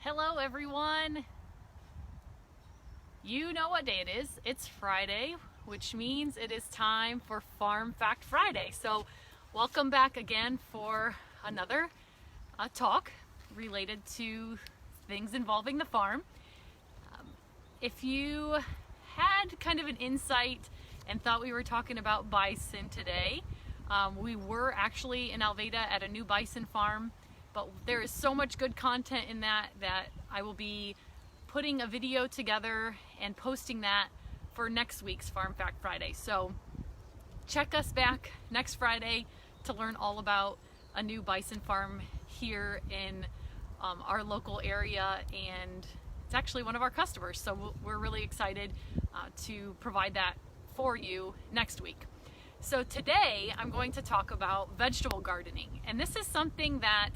Hello everyone! You know what day it is. It's Friday, which means it is time for Farm Fact Friday. So welcome back again for another talk related to things involving the farm. If you had kind of an insight and thought we were talking about bison today, we were actually in Alveda at a new bison farm. But there is so much good content in that I will be putting a video together and posting that for next week's Farm Fact Friday. So check us back next Friday to learn all about a new bison farm here in our local area, and it's actually one of our customers. So we're really excited to provide that for you next week. So today I'm going to talk about vegetable gardening, and this is something that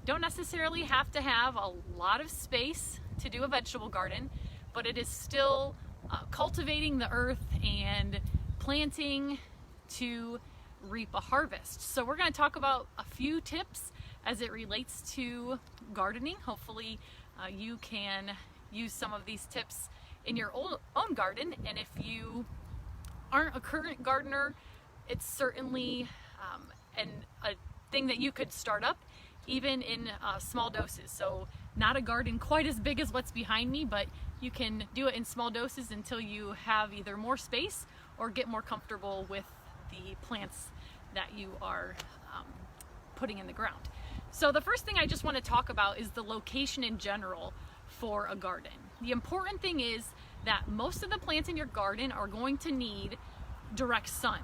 don't necessarily have to have a lot of space to do a vegetable garden, but it is still cultivating the earth and planting to reap a harvest. So we're going to talk about a few tips as it relates to gardening. Hopefully you can use some of these tips in your own garden, and if you aren't a current gardener, it's certainly a thing that you could start up even in small doses. So not a garden quite as big as what's behind me, but you can do it in small doses until you have either more space or get more comfortable with the plants that you are putting in the ground. So the first thing I just want to talk about is the location in general for a garden. The important thing is that most of the plants in your garden are going to need direct sun.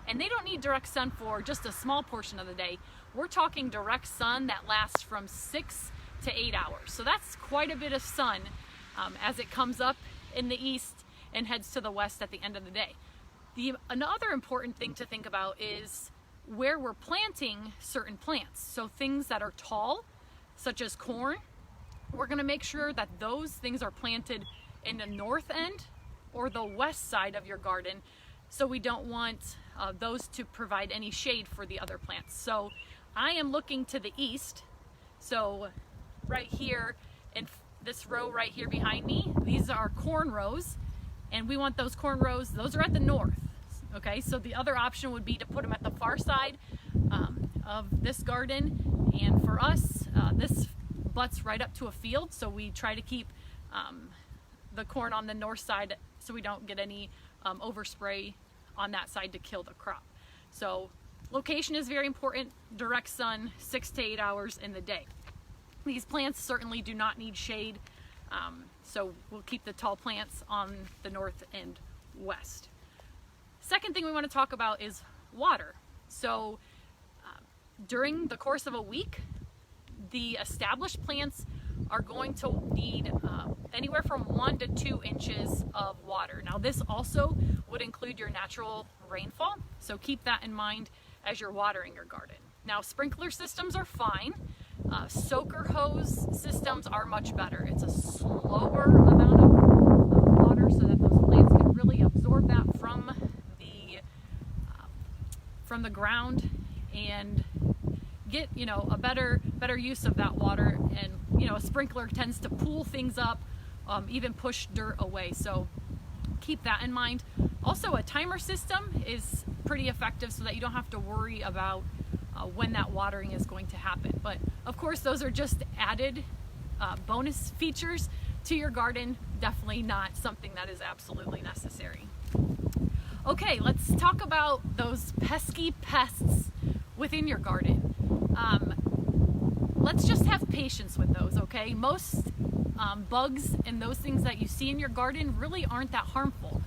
And they don't need direct sun for just a small portion of the day. We're talking direct sun that lasts from 6 to 8 hours. So that's quite a bit of sun as it comes up in the east and heads to the west at the end of the day. Another important thing to think about is where we're planting certain plants. So things that are tall, such as corn, we're gonna make sure that those things are planted in the north end or the west side of your garden, so we don't want those to provide any shade for the other plants. So I am looking to the east. So right here in this row right here behind me, these are corn rows, and we want those corn rows, those are at the north. Okay, so the other option would be to put them at the far side of this garden, and for us this butts right up to a field, so we try to keep the corn on the north side so we don't get any overspray on that side to kill the crop. So location is very important. Direct sun, 6 to 8 hours in the day. These plants certainly do not need shade, so we'll keep the tall plants on the north and west. Second thing we want to talk about is water. So during the course of a week, the established plants are going to need anywhere from 1 to 2 inches of water. Now this also would include your natural rainfall, so keep that in mind as you're watering your garden. Now sprinkler systems are fine. Soaker hose systems are much better. It's a slower amount of water so that those plants can really absorb that from the ground and get a better use of that water. And a sprinkler tends to pull things up, even push dirt away, so keep that in mind. Also, a timer system is pretty effective so that you don't have to worry about when that watering is going to happen. But of course those are just added bonus features to your garden, definitely not something that is absolutely necessary. Okay, let's talk about those pesky pests within your garden. Let's just have patience with those, okay? Most bugs and those things that you see in your garden really aren't that harmful.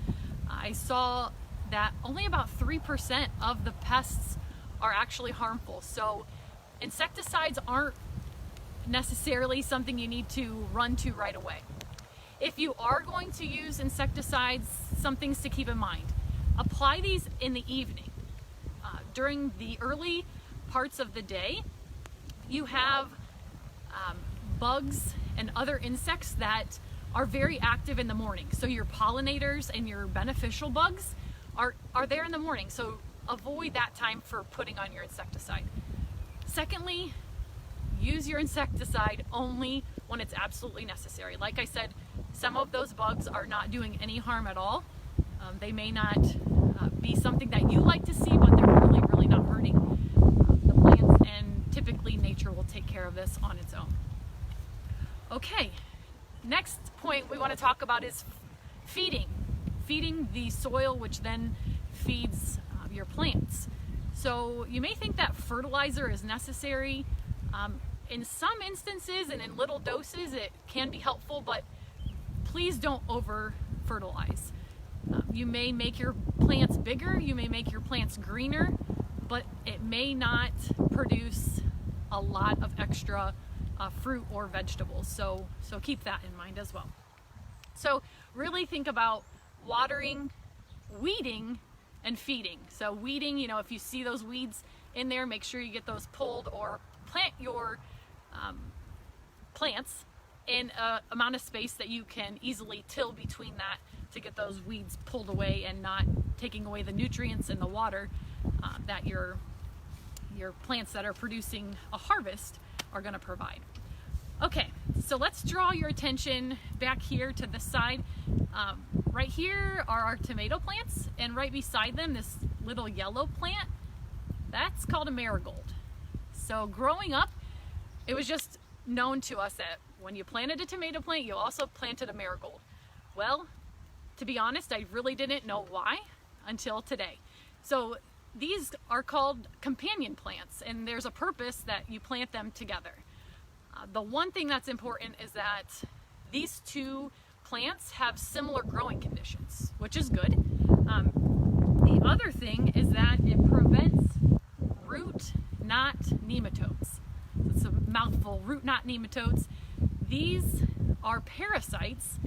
I saw that only about 3% of the pests are actually harmful. So insecticides aren't necessarily something you need to run to right away. If you are going to use insecticides, some things to keep in mind. Apply these in the evening. During the early parts of the day, you have bugs and other insects that are very active in the morning. So your pollinators and your beneficial bugs are there in the morning. So avoid that time for putting on your insecticide. Secondly, use your insecticide only when it's absolutely necessary. Like I said, some of those bugs are not doing any harm at all. They may not be something that you like to see, but they're really, really not hurting the plants, and typically nature will take care of this on its own. Okay, next point we want to talk about is feeding. Feeding the soil, which then feeds your plants. So you may think that fertilizer is necessary. In some instances and in little doses it can be helpful, but please don't over fertilize. You may make your plants bigger, you may make your plants greener, but it may not produce a lot of extra fruit or vegetables. So keep that in mind as well. So really think about watering, weeding, and feeding. So weeding, if you see those weeds in there, make sure you get those pulled, or plant your plants in an amount of space that you can easily till between that to get those weeds pulled away and not taking away the nutrients and the water that your plants that are producing a harvest are going to provide. Okay, so let's draw your attention back here to the side. Right here are our tomato plants, and right beside them, this little yellow plant, that's called a marigold. So growing up, it was just known to us that when you planted a tomato plant, you also planted a marigold. Well, to be honest, I really didn't know why until today. So these are called companion plants, and there's a purpose that you plant them together. The one thing that's important is that these two plants have similar growing conditions, which is good. The other thing is that it prevents root knot nematodes. It's a mouthful, root knot nematodes. These are parasites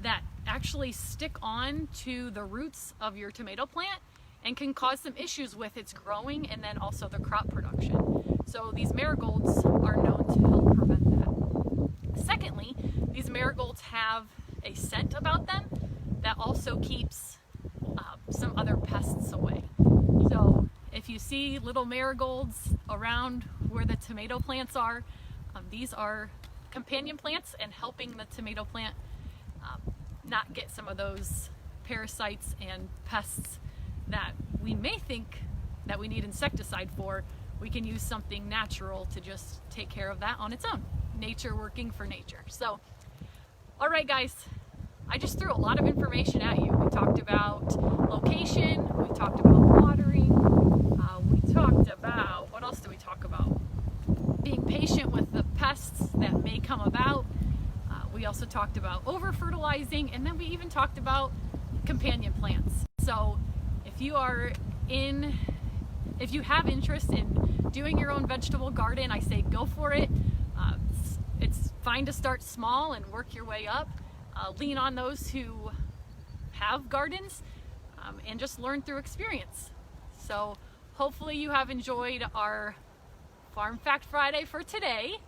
that actually stick on to the roots of your tomato plant and can cause some issues with its growing and then also the crop production. So these marigolds are known to help prevent that. Secondly, these marigolds have a scent about them that also keeps some other pests away. So if you see little marigolds around where the tomato plants are, these are companion plants and helping the tomato plant not get some of those parasites and pests that we may think that we need insecticide for. We can use something natural to just take care of that on its own. Nature working for nature. So, all right guys, I just threw a lot of information at you. We talked about location, we talked about watering, we talked about, what else did we talk about? Being patient with the pests that may come about. We also talked about over fertilizing, and then we even talked about companion plants. So if you have interest in doing your own vegetable garden, I say go for it. It's fine to start small and work your way up. Lean on those who have gardens and just learn through experience. So hopefully you have enjoyed our Farm Fact Friday for today.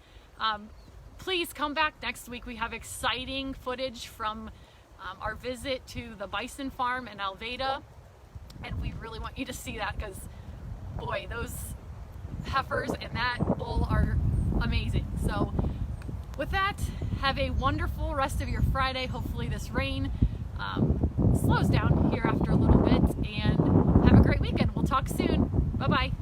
Please come back next week. We have exciting footage from our visit to the bison farm in Alveda, and we really want you to see that because, boy, those heifers and that bull are amazing. So with that, have a wonderful rest of your Friday. Hopefully this rain slows down here after a little bit, and have a great weekend. We'll talk soon. Bye-bye.